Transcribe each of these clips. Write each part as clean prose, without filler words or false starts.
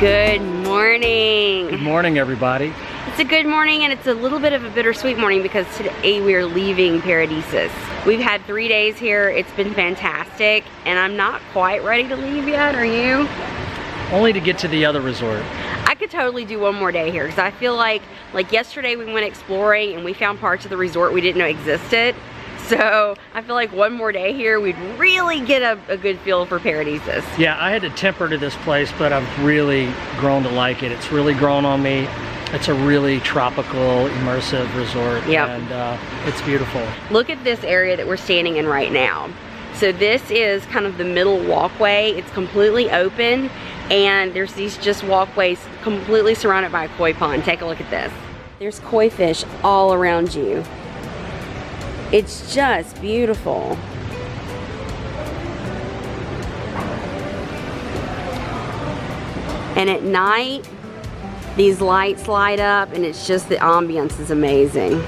Good morning. Good morning, everybody. It's a good morning, and it's a little bit of a bittersweet morning because today we are leaving Paradisus. We've had 3 days here. It's been fantastic, and I'm not quite ready to leave yet. Are you? Only to get to the other resort. I could totally do one more day here because I feel like yesterday we went exploring and we found parts of the resort we didn't know existed. So I feel like one more day here, we'd really get a good feel for Paradisus. Yeah, I had to temper to this place, but I've really grown to like it. It's really grown on me. It's a really tropical, immersive resort, and it's beautiful. Look at this area that we're standing in right now. So this is kind of the middle walkway. It's completely open, and there's these just walkways completely surrounded by a koi pond. Take a look at this. There's koi fish all around you. It's just beautiful. And at night, these lights light up, and it's just, the ambience is amazing.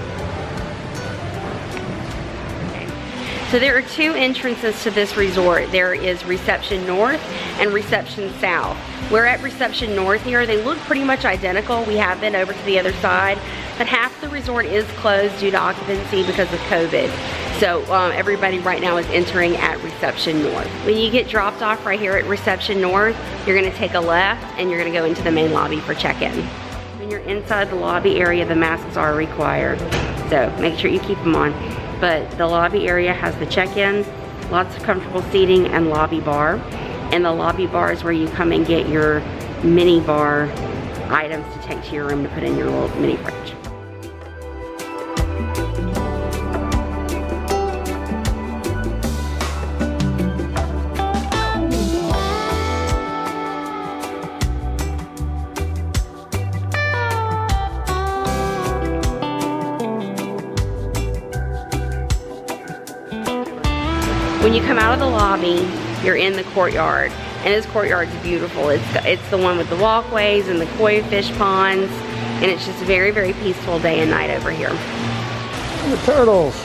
So there are two entrances to this resort. There is Reception North and Reception South. We're at Reception North here. They look pretty much identical. We have been over to the other side, but half the resort is closed due to occupancy because of COVID. So everybody right now is entering at Reception North. When you get dropped off right here at Reception North, you're gonna take a left and you're gonna go into the main lobby for check-in. When you're inside the lobby area, the masks are required. So make sure you keep them on. But the lobby area has the check-in, lots of comfortable seating, and lobby bar. And the lobby bar is where you come and get your mini bar items to take to your room to put in your little mini fridge. When you come out of the lobby, you're in the courtyard, and this courtyard's beautiful. It's the one with the walkways and the koi fish ponds, and it's just a very, very peaceful day and night over here. The turtles.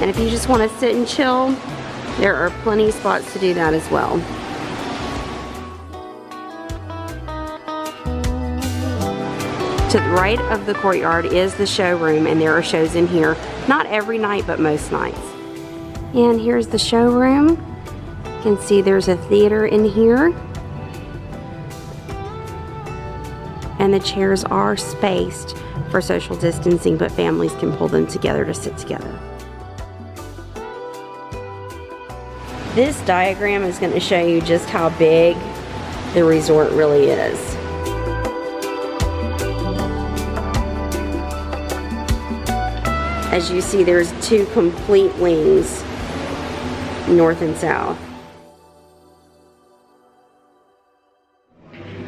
And if you just want to sit and chill, there are plenty of spots to do that as well. To the right of the courtyard is the showroom, and there are shows in here. Not every night, but most nights. And here's the showroom. You can see there's a theater in here. And the chairs are spaced for social distancing, but families can pull them together to sit together. This diagram is going to show you just how big the resort really is. As you see, there's two complete wings, north and south.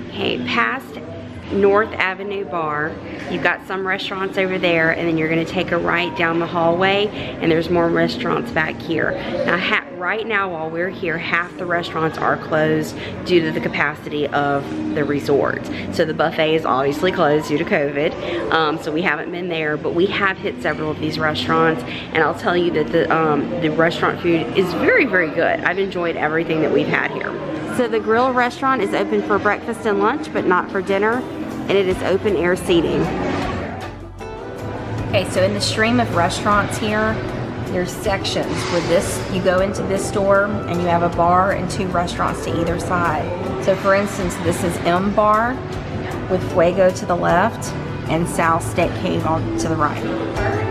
Okay, past North Avenue Bar, you've got some restaurants over there, and then you're going to take a right down the hallway, and there's more restaurants back here. Now, right now while we're here, half the restaurants are closed due to the capacity of the resort. So the buffet is obviously closed due to COVID, so we haven't been there, but we have hit several of these restaurants, and I'll tell you that the restaurant food is very, very good. I've enjoyed everything that we've had here. So the grill restaurant is open for breakfast and lunch, but not for dinner, and it is open air seating. Okay, so in the stream of restaurants here, there's sections where you go into this door and you have a bar and two restaurants to either side. So for instance, this is M Bar with Fuego to the left and Sal's Steak Cave to the right.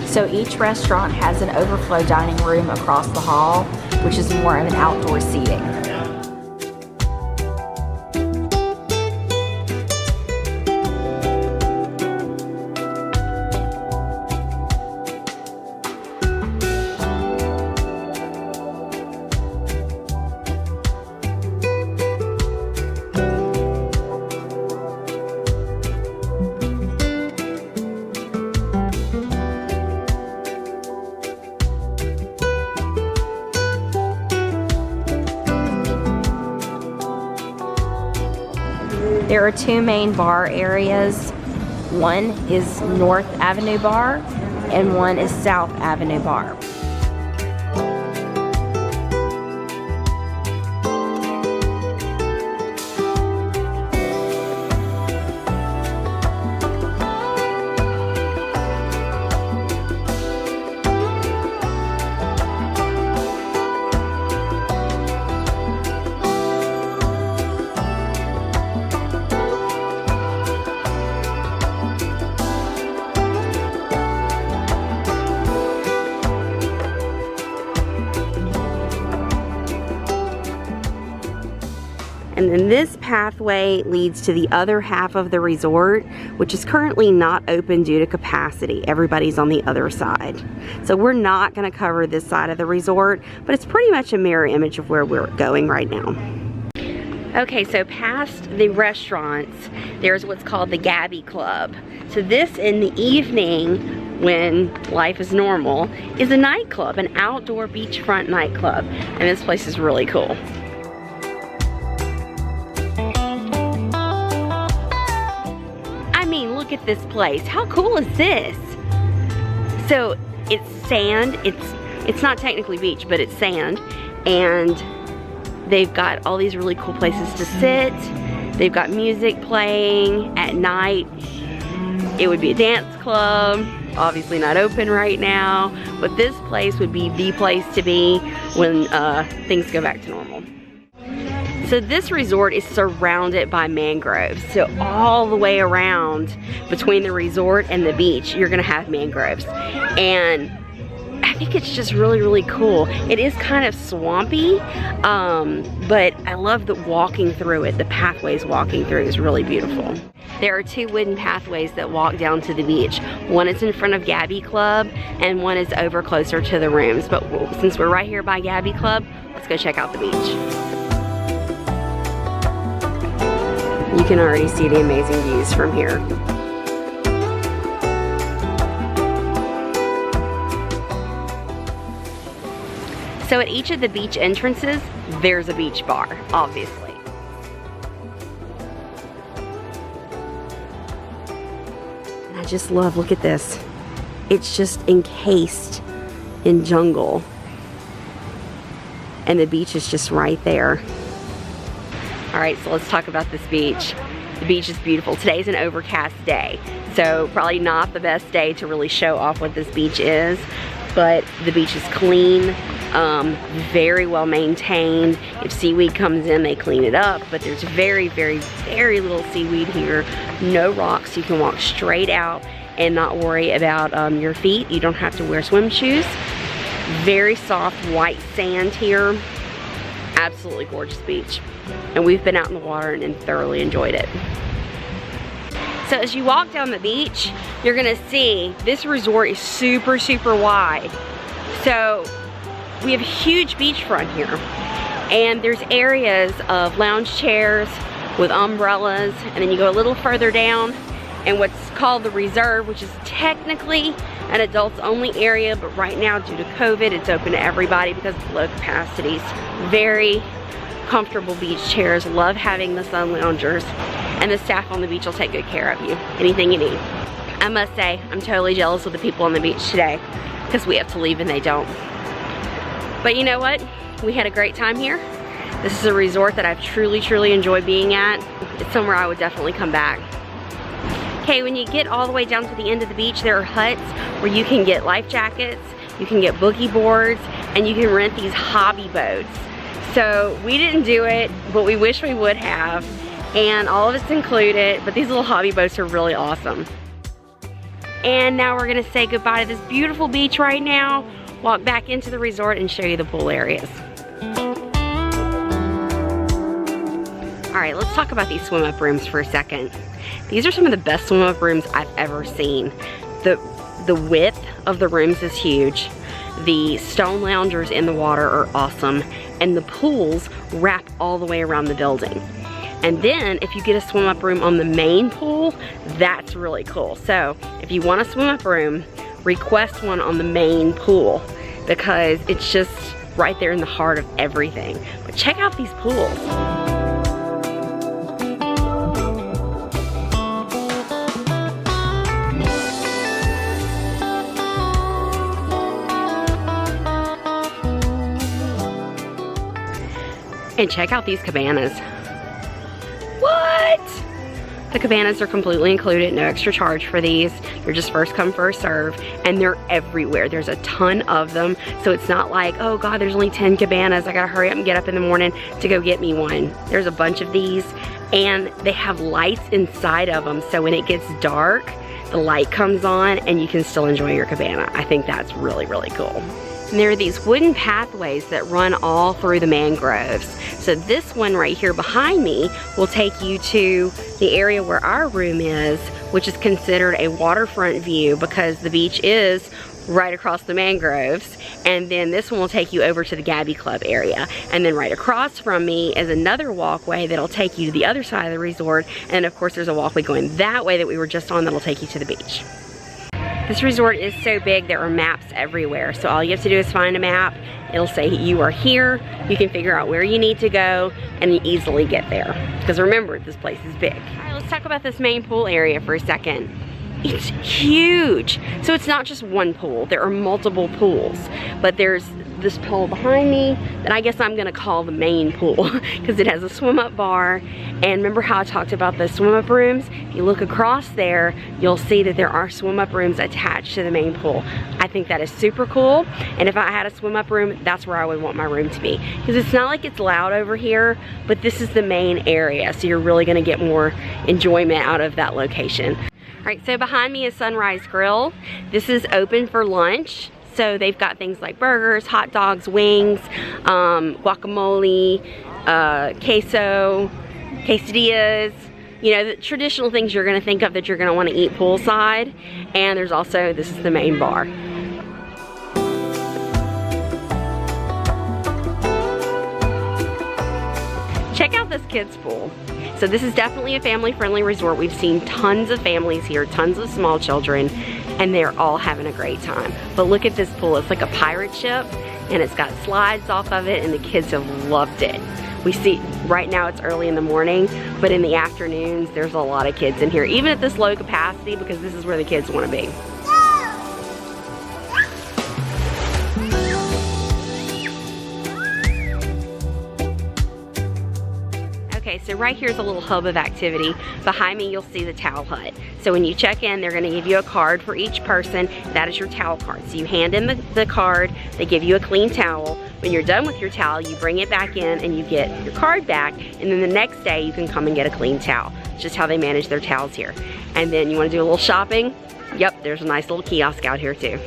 So each restaurant has an overflow dining room across the hall, which is more of an outdoor seating. There are two main bar areas. One is North Avenue Bar and one is South Avenue Bar. And then this pathway leads to the other half of the resort, which is currently not open due to capacity. Everybody's on the other side. So we're not gonna cover this side of the resort, but it's pretty much a mirror image of where we're going right now. Okay, so past the restaurants, there's what's called the Gabi Club. So this in the evening, when life is normal, is a nightclub, an outdoor beachfront nightclub. And this place is really cool. Look at this place. How cool is this? So it's sand. It's not technically beach, but it's sand. And they've got all these really cool places to sit. They've got music playing at night. It would be a dance club. Obviously not open right now, but this place would be the place to be when things go back to normal. So this resort is surrounded by mangroves. So all the way around between the resort and the beach, you're gonna have mangroves. And I think it's just really, really cool. It is kind of swampy, but I love the walking through it. The pathways walking through is really beautiful. There are two wooden pathways that walk down to the beach. One is in front of Gabi Club and one is over closer to the rooms. But since we're right here by Gabi Club, let's go check out the beach. You can already see the amazing views from here. So at each of the beach entrances, there's a beach bar, obviously. And I just love, look at this. It's just encased in jungle. And the beach is just right there. All right, so let's talk about this beach. The beach is beautiful. Today's an overcast day, so probably not the best day to really show off what this beach is, but the beach is clean, very well maintained. If seaweed comes in, they clean it up, but there's very, very, very little seaweed here. No rocks. You can walk straight out and not worry about your feet. You don't have to wear swim shoes. Very soft white sand here. Absolutely gorgeous beach. And we've been out in the water and thoroughly enjoyed it. So as you walk down the beach, you're gonna see this resort is super, super wide. So we have a huge beachfront here. And there's areas of lounge chairs with umbrellas. And then you go a little further down and what's called the reserve, which is technically an adults only area, but right now due to COVID, it's open to everybody because of low capacities. Very comfortable beach chairs. Love having the sun loungers, and the staff on the beach will take good care of you. Anything you need. I must say, I'm totally jealous of the people on the beach today because we have to leave and they don't. But you know what? We had a great time here. This is a resort that I've truly, truly enjoyed being at. It's somewhere I would definitely come back. Okay, when you get all the way down to the end of the beach, there are huts where you can get life jackets, you can get boogie boards, and you can rent these hobby boats. So we didn't do it, but we wish we would have. And all of it's included, but these little hobby boats are really awesome. And now we're gonna say goodbye to this beautiful beach right now, walk back into the resort and show you the pool areas. All right, let's talk about these swim up rooms for a second. These are some of the best swim up rooms I've ever seen. The width of the rooms is huge. The stone loungers in the water are awesome. And the pools wrap all the way around the building. And then if you get a swim up room on the main pool, that's really cool. So if you want a swim up room, request one on the main pool because it's just right there in the heart of everything. But check out these pools. And check out these cabanas. What? The cabanas are completely included, no extra charge for these. They're just first come, first serve, and they're everywhere. There's a ton of them, so it's not like, oh God, there's only 10 cabanas. I gotta hurry up and get up in the morning to go get me one. There's a bunch of these, and they have lights inside of them, so when it gets dark, the light comes on and you can still enjoy your cabana. I think that's really, really cool. And there are these wooden pathways that run all through the mangroves. So this one right here behind me will take you to the area where our room is, which is considered a waterfront view because the beach is right across the mangroves. And then this one will take you over to the Gabi Club area. And then right across from me is another walkway that'll take you to the other side of the resort. And of course there's a walkway going that way that we were just on that'll take you to the beach. This resort is so big, there are maps everywhere. So all you have to do is find a map. It'll say you are here. You can figure out where you need to go and you easily get there. Because remember, this place is big. All right, let's talk about this main pool area for a second. It's huge. So it's not just one pool, there are multiple pools. But there's this pool behind me that I guess I'm gonna call the main pool because it has a swim up bar. And remember how I talked about the swim up rooms? If you look across there, you'll see that there are swim up rooms attached to the main pool. I think that is super cool. And if I had a swim up room, that's where I would want my room to be. Because it's not like it's loud over here, but this is the main area. So you're really gonna get more enjoyment out of that location. All right, so behind me is Sunrise Grill. This is open for lunch. So they've got things like burgers, hot dogs, wings, guacamole, queso, quesadillas, you know, the traditional things you're gonna think of that you're gonna wanna eat poolside. And there's also, this is the main bar. Check out this kids pool. So this is definitely a family-friendly resort. We've seen tons of families here, tons of small children, and they're all having a great time. But look at this pool. It's like a pirate ship, and it's got slides off of it, and the kids have loved it. We see, right now it's early in the morning, but in the afternoons, there's a lot of kids in here, even at this low capacity, because this is where the kids want to be. Okay, so right here's a little hub of activity. Behind me, you'll see the towel hut. So when you check in, they're gonna give you a card for each person. That is your towel card. So you hand in the card, they give you a clean towel. When you're done with your towel, you bring it back in and you get your card back. And then the next day, you can come and get a clean towel. It's just how they manage their towels here. And then you wanna do a little shopping? Yep, there's a nice little kiosk out here too.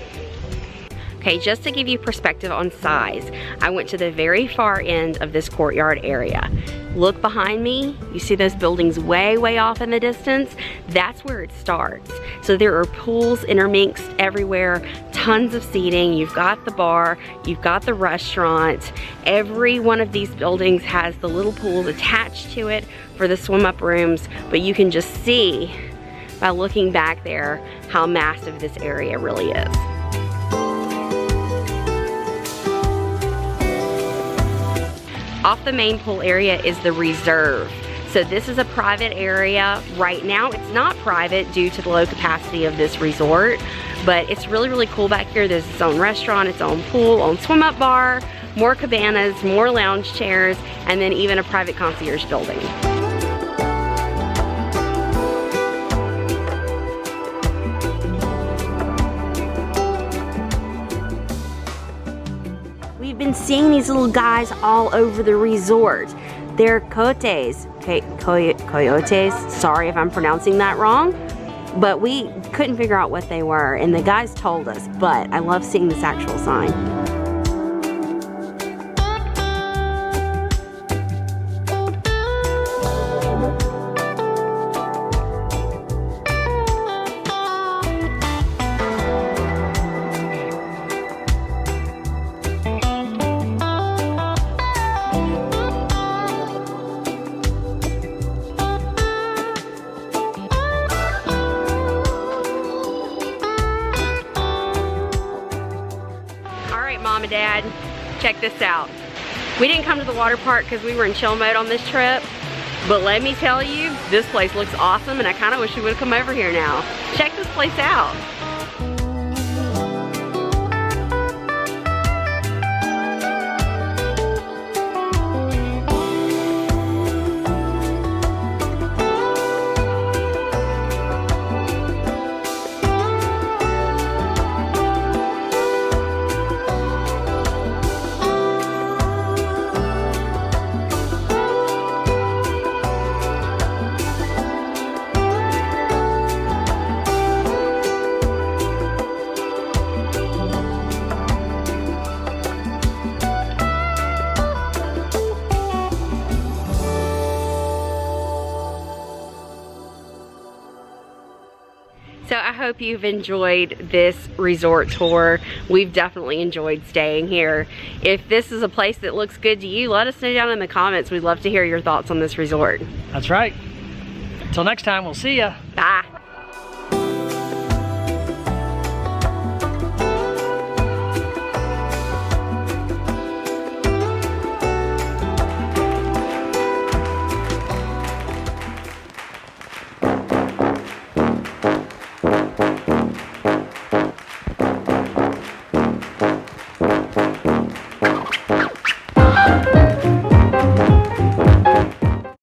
Okay, just to give you perspective on size, I went to the very far end of this courtyard area. Look behind me, you see those buildings way, way off in the distance? That's where it starts. So there are pools intermixed everywhere, tons of seating, you've got the bar, you've got the restaurant. Every one of these buildings has the little pools attached to it for the swim up rooms, but you can just see by looking back there how massive this area really is. Off the main pool area is the reserve. So this is a private area. Right now it's not private due to the low capacity of this resort, but it's really, really cool back here. There's its own restaurant, its own pool, own swim up bar, more cabanas, more lounge chairs, and then even a private concierge building. We've been seeing these little guys all over the resort. They're coyotes. Okay, coyotes. Sorry if I'm pronouncing that wrong, but we couldn't figure out what they were, and the guys told us, but I love seeing this actual sign. Mom and Dad, check this out. We didn't come to the water park because we were in chill mode on this trip, but let me tell you, this place looks awesome and I kind of wish we would have come over here now. Check this place out. So I hope you've enjoyed this resort tour. We've definitely enjoyed staying here. If this is a place that looks good to you, let us know down in the comments. We'd love to hear your thoughts on this resort. That's right. Until next time, we'll see ya. Bye.